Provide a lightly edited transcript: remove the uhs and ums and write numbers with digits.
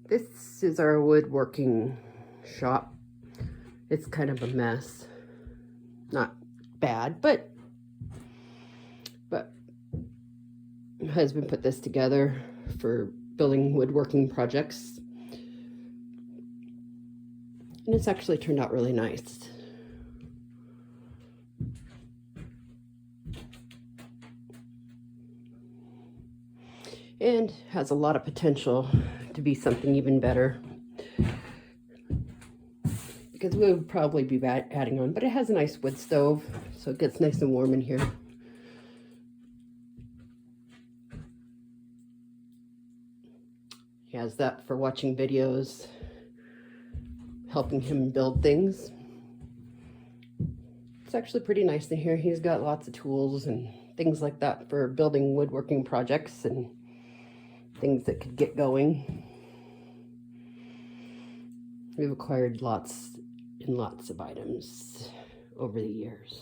This is our woodworking shop. It's kind of a mess. Not bad, but my husband put this together for building woodworking projects. And it's actually turned out really nice. And has a lot of potential to be something even better, because we would probably be adding on, but it has a nice wood stove, so it gets nice and warm in here. He has that for watching videos, helping him build things. It's actually pretty nice in here. He's got lots of tools and things like that for building woodworking projects and things that could get going. We've acquired lots and lots of items over the years.